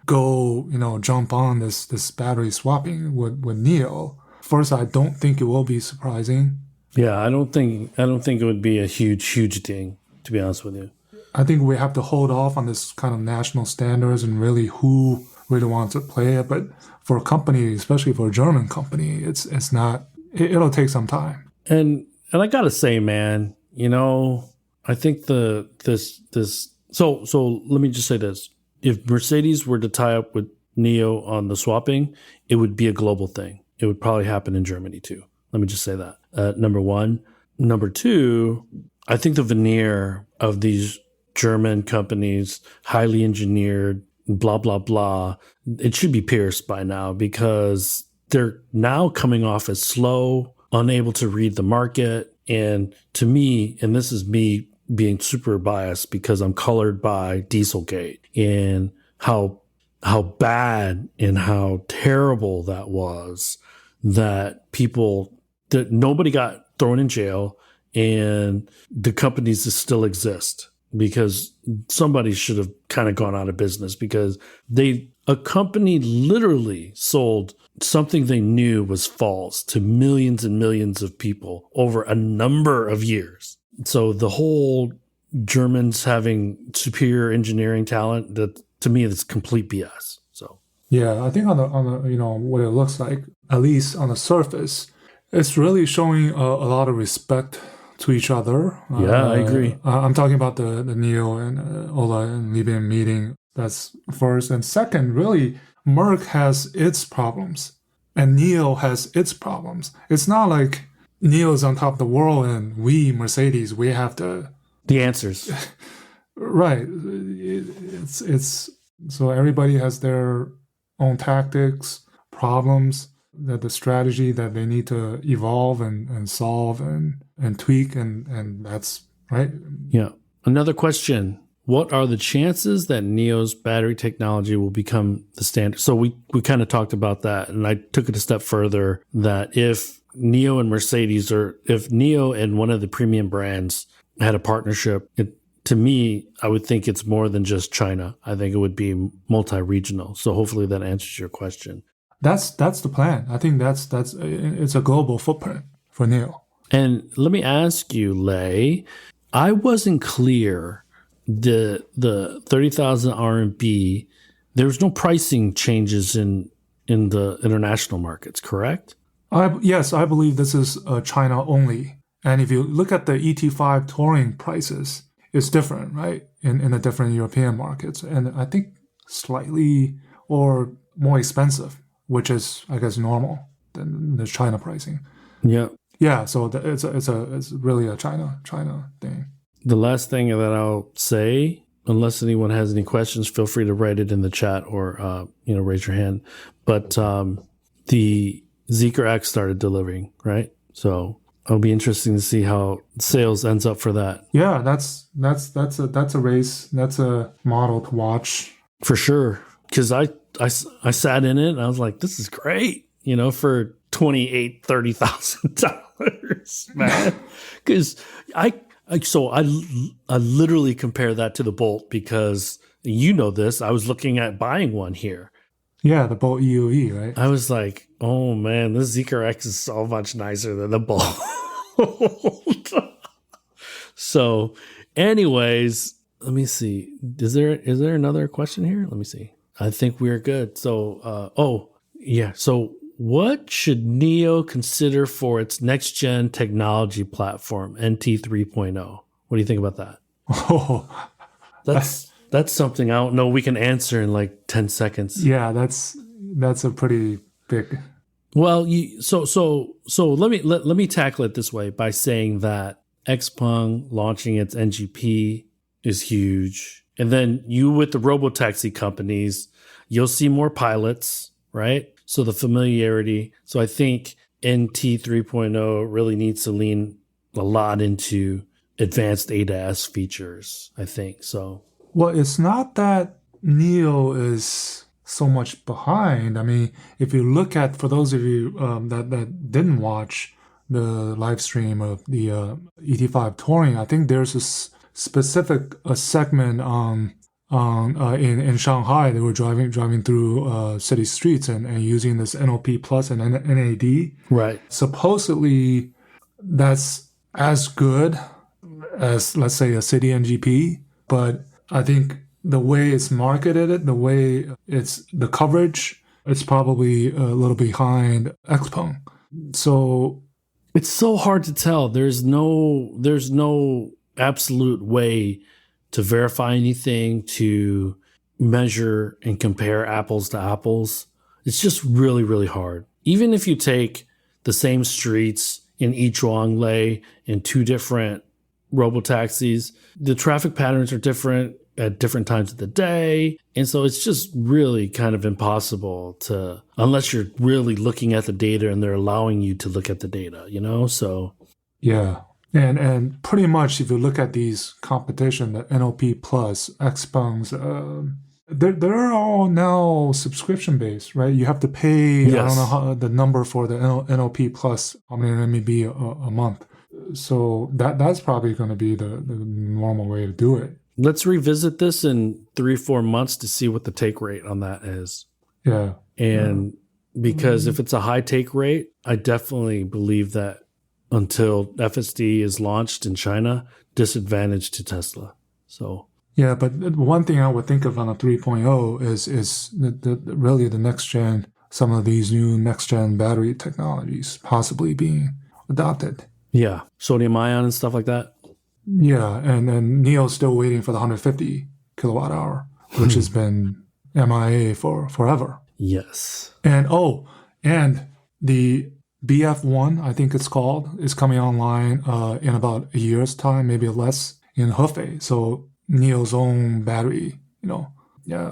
go, jump on this battery swapping with NIO, first, I don't think it will be surprising. Yeah, I don't think it would be a huge thing, to be honest with you. I think we have to hold off on this kind of national standards and really who really wants to play it. But for a company, especially for a German company, it's not. It'll take some time. And I gotta say, man, I think So let me just say this: if Mercedes were to tie up with NIO on the swapping, it would be a global thing. It would probably happen in Germany too. Let me just say that. Number one. Number two, I think the veneer of these German companies, highly engineered, blah, blah, blah, it should be pierced by now because they're now coming off as slow, unable to read the market. And to me, and this is me being super biased because I'm colored by Dieselgate and how bad and how terrible that was, that nobody got thrown in jail and the companies that still exist, because somebody should have kind of gone out of business because a company literally sold something they knew was false to millions and millions of people over a number of years. So the whole Germans having superior engineering talent, that to me is complete BS. So yeah, I think on the what it looks like, at least on the surface, it's really showing a lot of respect to each other. Yeah, I agree. I'm talking about the NIO and Ola and Lieben meeting. That's first. And second, really, Merck has its problems and NIO has its problems. It's not like NIO is on top of the world and we, Mercedes, we have the answers. Right. It's so everybody has their own tactics, problems, that the strategy that they need to evolve and solve and tweak, and that's right. Yeah. Another question. What are the chances that NIO's battery technology will become the standard? So we kind of talked about that, and I took it a step further that if NIO and Mercedes, or if NIO and one of the premium brands had a partnership, to me, I would think it's more than just China. I think it would be multi-regional. So hopefully that answers your question. That's the plan. I think that's it's a global footprint for NIO. And let me ask you, Lei, I wasn't clear. The 30,000 RMB, there was no pricing changes in the international markets, correct? Yes, I believe this is China only. And if you look at the ET5 touring prices, it's different, right? In the different European markets. And I think slightly or more expensive, which is, I guess, normal than the China pricing. Yeah. Yeah, so it's really a China thing. The last thing that I'll say, unless anyone has any questions, feel free to write it in the chat or raise your hand. But the Zeekr X started delivering, right? So it'll be interesting to see how sales ends up for that. Yeah, that's a race. That's a model to watch for sure. Because I sat in it and I was like, this is great, for $28,000-$30,000, man. Because I literally compare that to the Bolt because this. I was looking at buying one here. Yeah, the Bolt EUV, right? I was like, oh man, this Zeekr X is so much nicer than the Bolt. So, anyways, let me see. Is there another question here? Let me see. I think we're good. So, So what should NIO consider for its next-gen technology platform, NT 3.0? What do you think about that? Oh, that's something I don't know we can answer in like 10 seconds. Yeah, that's a pretty big. Well, so let me tackle it this way by saying that XPeng launching its NGP is huge. And then you with the robotaxi companies, you'll see more pilots, right? So the familiarity. So I think NT 3.0 really needs to lean a lot into advanced ADAS features, I think. So, Well, it's not that NIO is so much behind. I mean, if you look at, for those of you that didn't watch the live stream of the ET5 touring, I think there's a specific segment in Shanghai. They were driving through city streets and using this NOP Plus and NAD. right. Supposedly, that's as good as, let's say, a city NGP, but I think the way it's marketed, the way it's the coverage, it's probably a little behind Xpeng. So it's so hard to tell. There's no absolute way to verify anything, to measure and compare apples to apples. It's just really, really hard. Even if you take the same streets in Yichuanglei in two different robotaxis, the traffic patterns are different at different times of the day. And so it's just really kind of impossible to, unless you're really looking at the data and they're allowing you to look at the data, So yeah. And pretty much if you look at these competition, the NOP Plus, Xpeng's, they're all now subscription based, right? You have to pay, yes. I don't know how, the number for the NOP Plus, how many RMB a month. So that's probably going to be the normal way to do it. Let's revisit this in 3-4 months to see what the take rate on that is. Yeah. And because if it's a high take rate, I definitely believe that until FSD is launched in China, disadvantage to Tesla. So yeah, but one thing I would think of on a 3.0 is really the next gen, some of these new next gen battery technologies possibly being adopted. Yeah, sodium ion and stuff like that. Yeah, and NIO's still waiting for the 150 kilowatt hour, which has been MIA for forever. Yes. And the BF1, I think it's called, is coming online in about a year's time, maybe less, in Hefei. So NIO's own battery,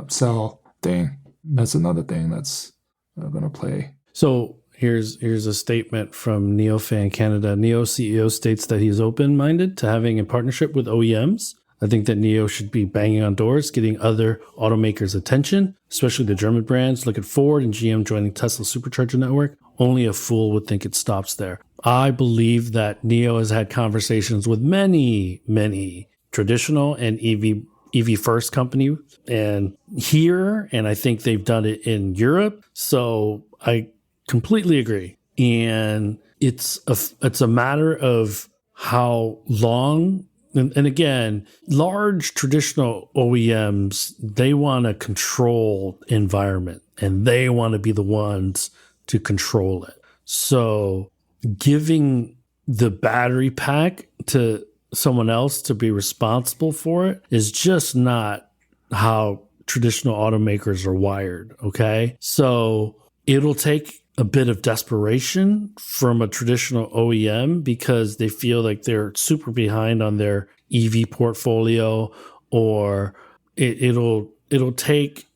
cell thing. That's another thing that's going to play. So here's a statement from NIO Fan Canada. NIO CEO states that he's open-minded to having a partnership with OEMs. I think that NIO should be banging on doors, getting other automakers' attention, especially the German brands. Look at Ford and GM joining Tesla Supercharger network. Only a fool would think it stops there. I believe that NIO has had conversations with many, many traditional and EV first company and I think they've done it in Europe. So I completely agree. And it's a matter of how long. And again, large traditional OEMs, they want a controlled environment and they want to be the ones to control it. So giving the battery pack to someone else to be responsible for it is just not how traditional automakers are wired. Okay. So it'll take a bit of desperation from a traditional OEM because they feel like they're super behind on their EV portfolio, or it'll take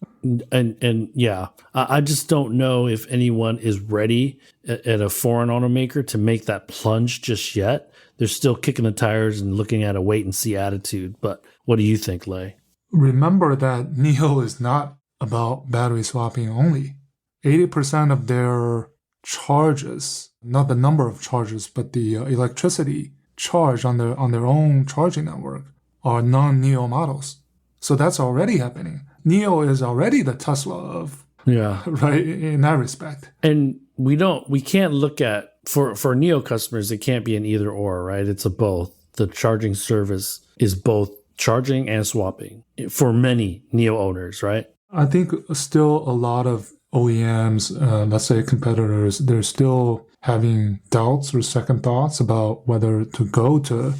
I just don't know if anyone is ready at a foreign automaker to make that plunge just yet. They're still kicking the tires and looking at a wait and see attitude. But what do you think, Lei? Remember that NIO is not about battery swapping only. 80% of their charges, not the number of charges, but the electricity charged on their own charging network, are non-NIO models. So that's already happening. NIO is already the Tesla of, right, in that respect. And we can't look at, for NIO customers, it can't be an either or, right? It's a both. The charging service is both charging and swapping for many NIO owners, right? I think still a lot of OEMs, let's say competitors, they're still having doubts or second thoughts about whether to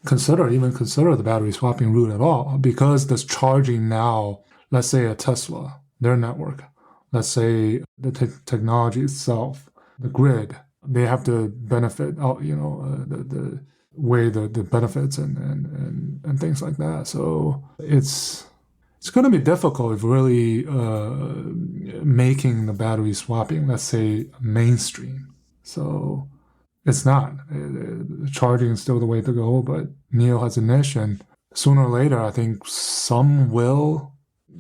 consider the battery swapping route at all, because this charging now, let's say a Tesla, their network, let's say the technology itself, the grid, they have to benefit out, the way the benefits and things like that. So it's going to be difficult if really making the battery swapping, let's say, mainstream. So it's not. Charging is still the way to go, but NIO has a niche, and sooner or later, I think some will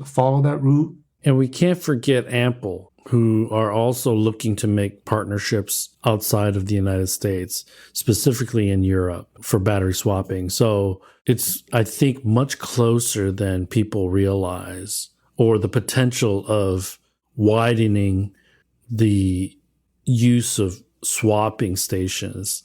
follow that route. And we can't forget Ample, who are also looking to make partnerships outside of the United States, specifically in Europe, for battery swapping. So it's, I think, much closer than people realize, or the potential of widening the use of swapping stations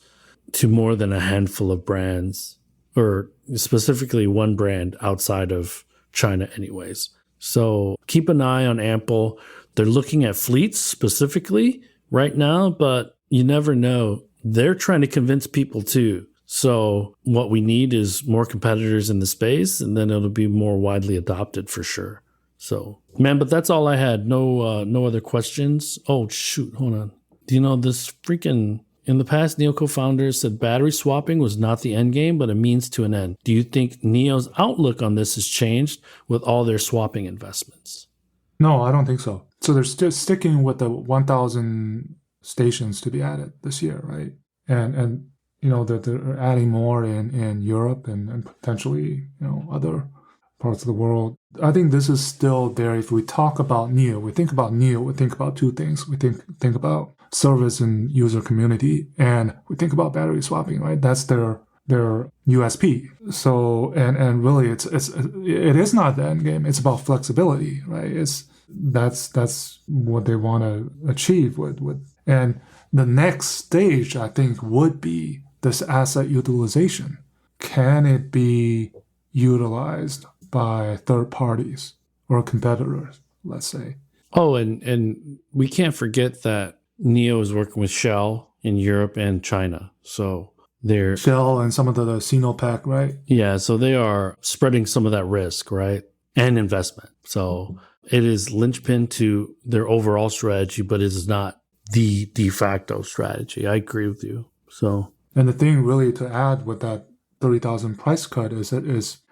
to more than a handful of brands, or specifically one brand outside of China anyways. So keep an eye on Ample. They're looking at fleets specifically right now, but you never know. They're trying to convince people too. So what we need is more competitors in the space, and then it'll be more widely adopted for sure. So, man, but that's all I had. No other questions. Oh, shoot. Hold on. Do you know this freaking... In the past, NIO co-founders said battery swapping was not the end game, but a means to an end. Do you think NIO's outlook on this has changed with all their swapping investments? No, I don't think so. So they're still sticking with the 1,000 stations to be added this year, right? And you know, they're adding more in Europe and potentially, you know, other parts of the world. I think this is still there. If we talk about NIO, we think about two things. We think about service and user community, and we think about battery swapping, right? That's their USP. So and really it is not the end game. It's about flexibility, right? That's what they want to achieve with and the next stage, I think, would be this asset utilization. Can it be utilized by third parties or competitors, let's say? Oh, and we can't forget that NIO is working with Shell in Europe and China. So they're... Shell and some of the Sinopec, right? Yeah, so they are spreading some of that risk, right? And investment. So it is linchpin to their overall strategy, but it is not the de facto strategy. I agree with you. So... And the thing really to add with that 30,000 price cut is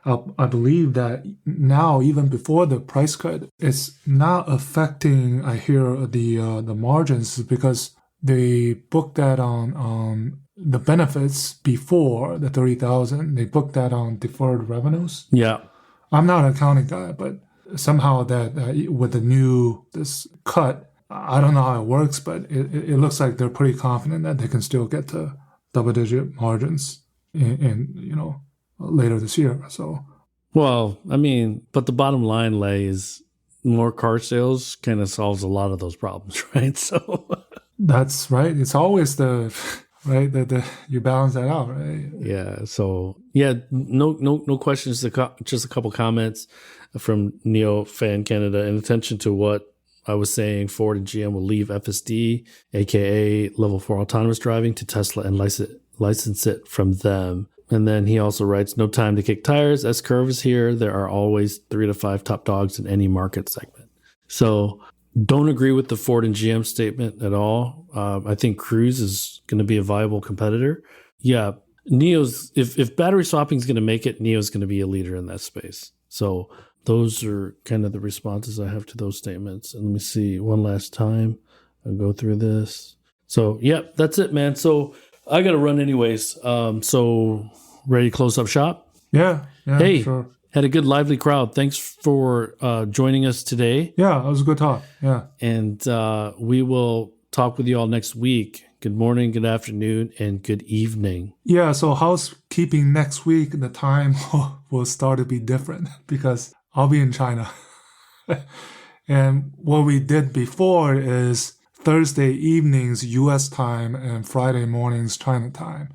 I believe that now, even before the price cut, it's not affecting, I hear, the margins, because they booked that on the benefits before the 30,000. They booked that on deferred revenues. Yeah. I'm not an accounting guy, but somehow that with this cut, I don't know how it works, but it looks like they're pretty confident that they can still get to double-digit margins in you know, later this year. So, well, I mean, but the bottom line is more car sales kind of solves a lot of those problems, right? So that's right. It's always the right that you balance that out, right? Yeah. So yeah, no questions. Just a couple comments from NIO Fan Canada. In attention to what I was saying, Ford and GM will leave FSD, aka Level 4 autonomous driving, to Tesla and license it from them. And then he also writes, no time to kick tires. S-curve is here. There are always 3 to 5 top dogs in any market segment. So don't agree with the Ford and GM statement at all. I think Cruise is going to be a viable competitor. Yeah, NIO's, if battery swapping is going to make it, NIO's going to be a leader in that space. So those are kind of the responses I have to those statements. And let me see one last time. I'll go through this. So yeah, that's it, man. So I got to run anyways. So ready to close up shop? Yeah. Hey, sure. Had a good lively crowd. Thanks for joining us today. Yeah, it was a good talk. Yeah. And we will talk with you all next week. Good morning, good afternoon, and good evening. Yeah, so housekeeping next week, the time will start to be different because I'll be in China. And what we did before is Thursday evenings U.S. time and Friday mornings China time.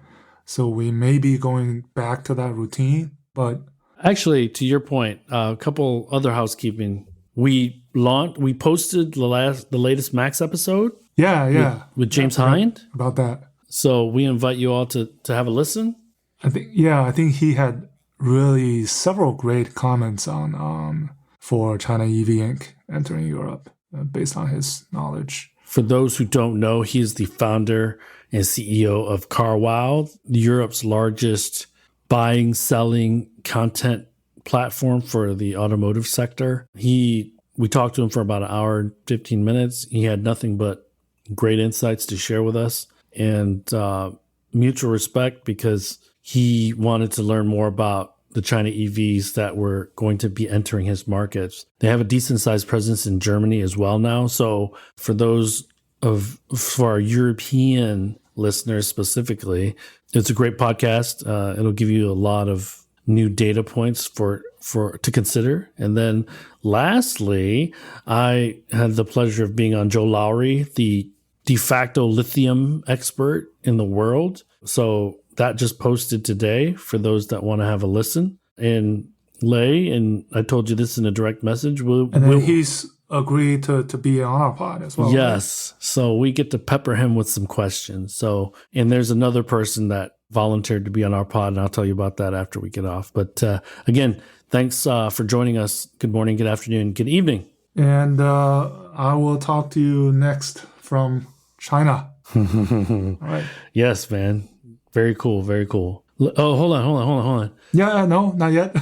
So we may be going back to that routine, but... Actually, to your point, a couple other housekeeping. We posted the latest Max episode. Yeah. With James Hind. About that. So we invite you all to have a listen. I think he had really several great comments on for China EV Inc. entering Europe based on his knowledge. For those who don't know, he is the founder and CEO of CarWow, Europe's largest buying, selling content platform for the automotive sector. We talked to him for about an hour and 15 minutes. He had nothing but great insights to share with us. and mutual respect because he wanted to learn more about the China EVs that were going to be entering his markets. They have a decent sized presence in Germany as well now. So for our European listeners specifically, it's a great podcast. It'll give you a lot of new data points to consider. And then lastly, I had the pleasure of being on Joe Lowry, the de facto lithium expert in the world. So that just posted today for those that want to have a listen. And Lei, and I told you this in a direct message. He's agreed to be on our pod as well. Yes. Right? So we get to pepper him with some questions. So, and there's another person that volunteered to be on our pod, and I'll tell you about that after we get off. But again, thanks for joining us. Good morning, good afternoon, good evening. And I will talk to you next from China. All right. Yes, man. Very cool. Very cool. Oh, hold on. Yeah, no, not yet.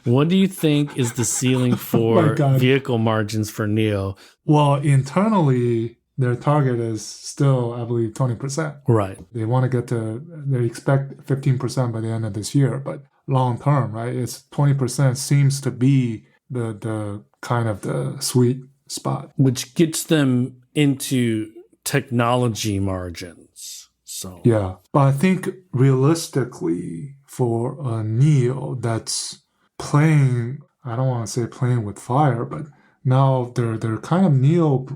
What do you think is the ceiling for vehicle margins for NIO? Well, internally, their target is still, I believe, 20%. Right. They want to they expect 15% by the end of this year, but long term, right? It's 20% seems to be the kind of the sweet spot. Which gets them into technology margins. So yeah, but I think realistically for a NIO that's playing, I don't want to say playing with fire, but now they're kind of NIO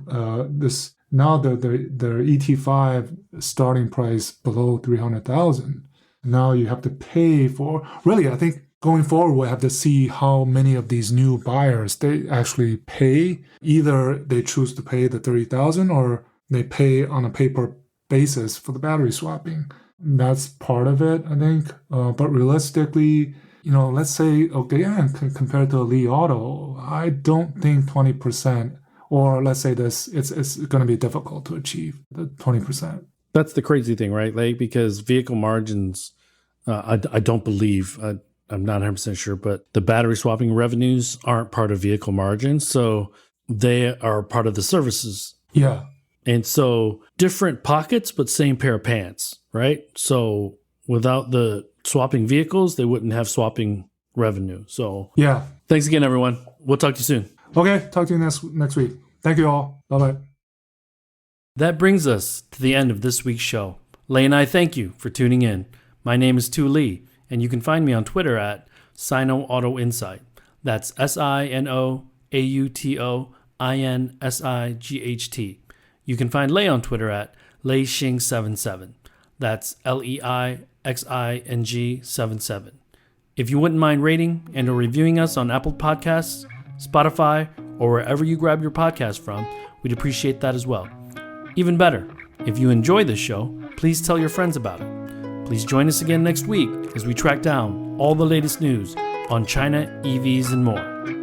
now their ET5 starting price below 300,000. Now you have to pay for, really, I think going forward we'll have to see how many of these new buyers they actually pay. Either they choose to pay the 30,000 or they pay on a pay-per basis for the battery swapping. That's part of it, I think. But realistically, let's say, compared to a Li Auto, I don't think 20%, or let's say this, it's going to be difficult to achieve the 20%. That's the crazy thing, right? Like, because vehicle margins, I don't believe, I'm not 100% sure, but the battery swapping revenues aren't part of vehicle margins. So they are part of the services. Yeah. And so different pockets, but same pair of pants, right? So without the swapping vehicles, they wouldn't have swapping revenue. So yeah. Thanks again, everyone. We'll talk to you soon. Okay. Talk to you next week. Thank you all. Bye-bye. That brings us to the end of this week's show. Lei and I thank you for tuning in. My name is Tu Lee, and you can find me on Twitter at Sino Auto Insight. That's SinoAutoInsight. You can find Lei on Twitter at LeiXing77. That's LEIXING77. If you wouldn't mind rating and or reviewing us on Apple Podcasts, Spotify, or wherever you grab your podcast from, we'd appreciate that as well. Even better, if you enjoy this show, please tell your friends about it. Please join us again next week as we track down all the latest news on China, EVs, and more.